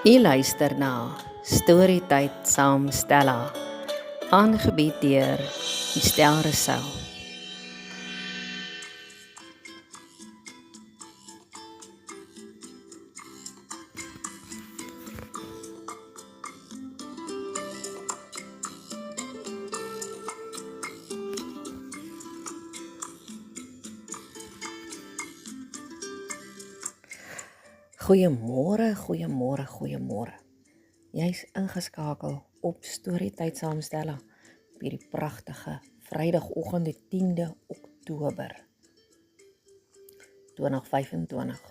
U luister na Storytyd saam Stella, aangebied deur Estel Rousseau. Goeiemôre. Jy's ingeskakel op Storytyd saam Stella op hierdie pragtige Vrydagoggend die 10de Oktober 2025.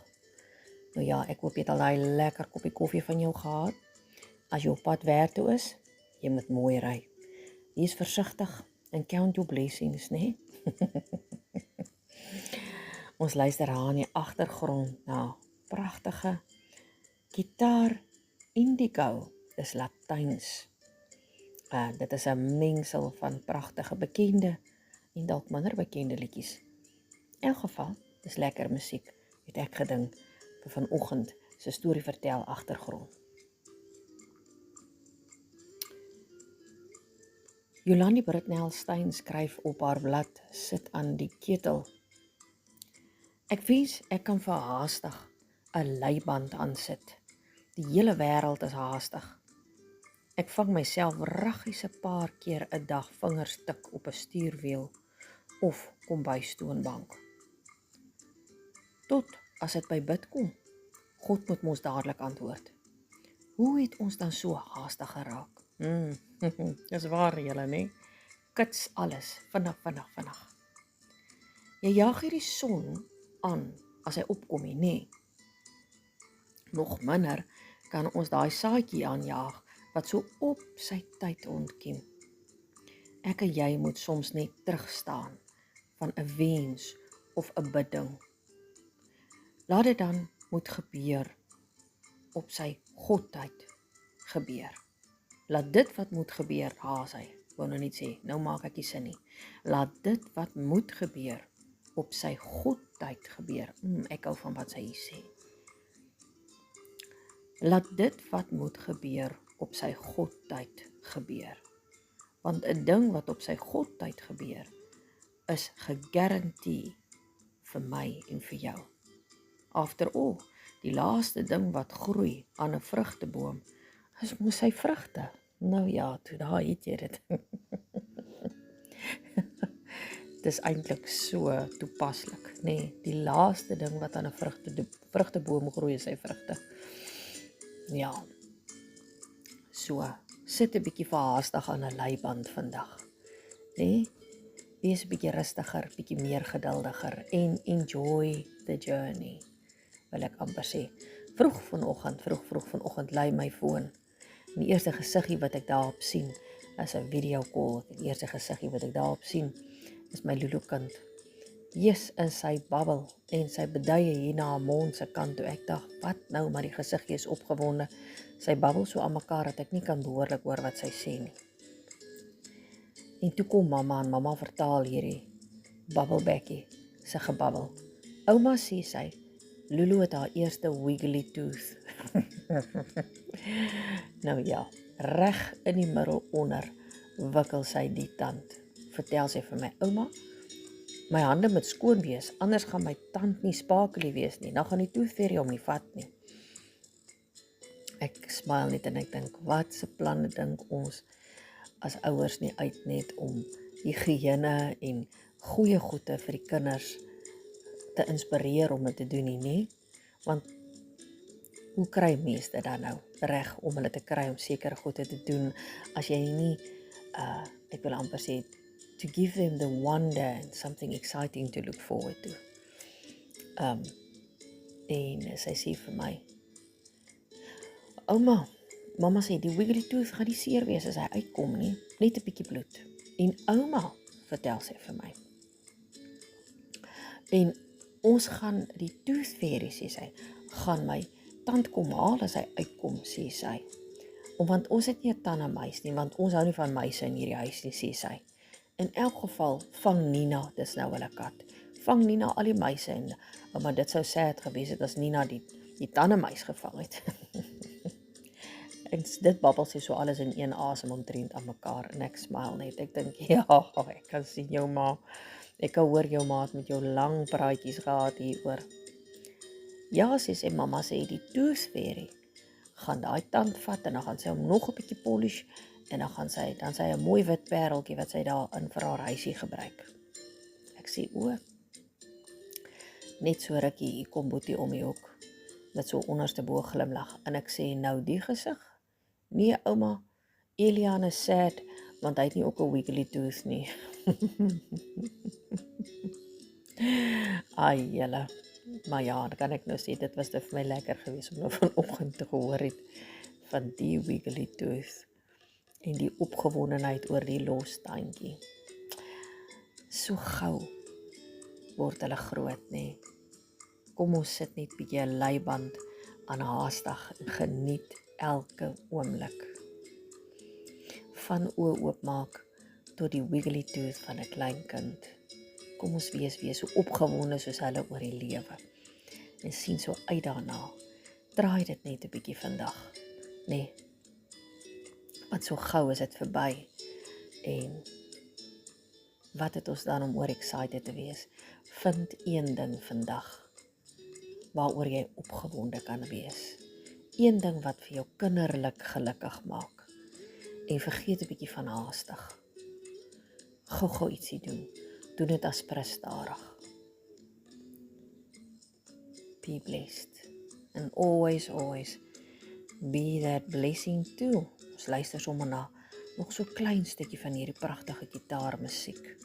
Nou ja, ek hoop jy het al daai lekker koppie koffie van jou gehad. As jy op pad werk toe is, jy moet mooi ry. Wees versigtig en count your blessings, né? Ons luister aan die agtergrond na pragtige gitaar indigo, dis Latyns. Dit is 'n mengsel van pragtige bekende en dalk minder bekende liedjies. In elk geval, dis lekker musiek, het ek gedink vir vanoggend se storie vertel agtergrond. Jolandi Britnell Stein skryf op haar blad, sit aan die ketel. Ek wens ek kan verhaastig 'n leiband aansit. Die hele wêreld is haastig. Ek vang myself raggies 'n paar keer 'n dag vingers tik op 'n stuurwiel of kom by stoonbank. Tot as dit by bid kom, God moet mos dadelik antwoord. Hoe het ons dan so haastig geraak? Dis waar julle, né? Kits alles, vinnig. Jy jaag hierdie son aan as hy opkom, né? Nog minder kan ons daai saadjie aanjaag wat so op sy tyd ontkiem. Ek en jy moet soms net terugstaan van 'n wens of 'n bidding. Laat dit dan moet gebeur op sy godtyd gebeur. Laat dit wat moet gebeur, hy wou nou net sê, nou maak ek nie sin nie. Laat dit wat moet gebeur op sy godtyd gebeur. Ek hou van wat sy hier sê. Laat dit wat moet gebeur op sy godtyd gebeur. Want 'n ding wat op sy godtyd gebeur, is gegarandeer vir my en vir jou. After all, die laaste ding wat groei aan 'n vrugteboom, is mos sy vrugte. Nou ja, toe daar het jy dit. Dis eintlik so toepaslik, né? Die laaste ding wat aan 'n vrugteboom groei is sy vrugte. Ja, so, sit 'n bietjie verhaastig aan 'n leiband vandag, né? Wees 'n bietjie rustiger, bietjie meer geduldiger en enjoy the journey, wil ek amper sê. Vroeg vanoggend lei my foon. En die eerste gesiggie wat ek daarop sien, is 'n video call. Die eerste gesiggie wat ek daarop sien, is my Lulu kind. In sy babbel en sy beduie hier na haar mond se kant toe. Ek dink, wat nou, maar die gesiggie is opgewonde. Sy babbel so aan mekaar dat ek nie kan behoorlik hoor wat sy sê nie. En toe kom mamma en mamma vertaal hierdie babbelbekkie se gebabbel. Ouma sê sy, Lulu het haar eerste wiggly tooth. Nou ja, reg in die middel onder wikkel sy die tand. Vertel sy vir my, ouma, my hande moet skoon wees, anders gaan my tand nie spakelie wees nie, nou gaan die tooth fairy hom nie vat nie. Ek smile net en ek dink, wat se planne dink ons as ouers nie uit net om higiëne en goeie goede vir die kinders te inspireer om dit te doen nie? Want hoe kry mense dit dan nou reg om hulle te kry om sekere goede te doen as jy nie, ek wil amper sê, to give them the wonder and something exciting to look forward to. En sy sê vir my, ouma, mamma sê, die wiggly tooth gaan nie seer wees as hy uitkom nie, net 'n bietjie bloed. En ouma, vertel sy vir my, en ons gaan die tooth fairy, sê sy, gaan my tand kom haal as hy uitkom, sê sy. Want ons het nie 'n tandemuis nie, want ons hou nie van muise in hierdie huis nie, sê sy. In elk geval, vang Nina, dis nou hulle kat, vang Nina al die muise en, maar dit sou sad gewees het as Nina die tandemuis gevang het. En dit babbel sy so alles in een asem omtrent aan mekaar en ek smile net. Ek dink, ja, ek kan sien jou ma. Ek kan hoor jou ma het met jou lang praatjies gehad hieroor. Ja, sy mamma sê die tooth fairy gaan daai tand vat en dan gaan sy hom nog 'n bietjie polish en dan sy 'n mooi wit pareltjie wat sy daarin vir haar huisie gebruik. Ek sê o, net so rukkie hier kom Boetie om die hoek met so onderste bo glimlag en ek sê nou die gesig. Nee ouma, Elian is sad want hy het nie ook 'n wiggly tooth nie. Ai julle. Maar ja, dan kan ek nou sê dit was vir my lekker geweest om nou vanoggend te gehoor het van die wiggly tooth en die opgewondenheid oor die los tandjie. So gou word hulle groot, nê. Kom ons sit net bietjie 'n leiband aan haastig en geniet elke oomblik. Van oë oopmaak tot die wiggly tooth van 'n klein kind. Kom ons wees so opgewonde soos hulle oor die lewe. En sien so uit daarna. Draai dit net 'n bietjie vandag, nê. Want so gou is dit verby. En wat het ons dan om oor excited te wees? Vind een ding vandag waaroor jy opgewonde kan wees. Een ding wat vir jou kinderlik gelukkig maak. En vergeet 'n bietjie van haastig. Gou ietsie doen. Doen dit aspres stadig. Be blessed. And always be that blessing too. Ons luister sommer na nog so klein stukkie van hierdie pragtige gitaarmusiek.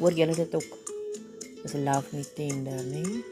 Hoor julle dit ook? Dis love me tender, nee?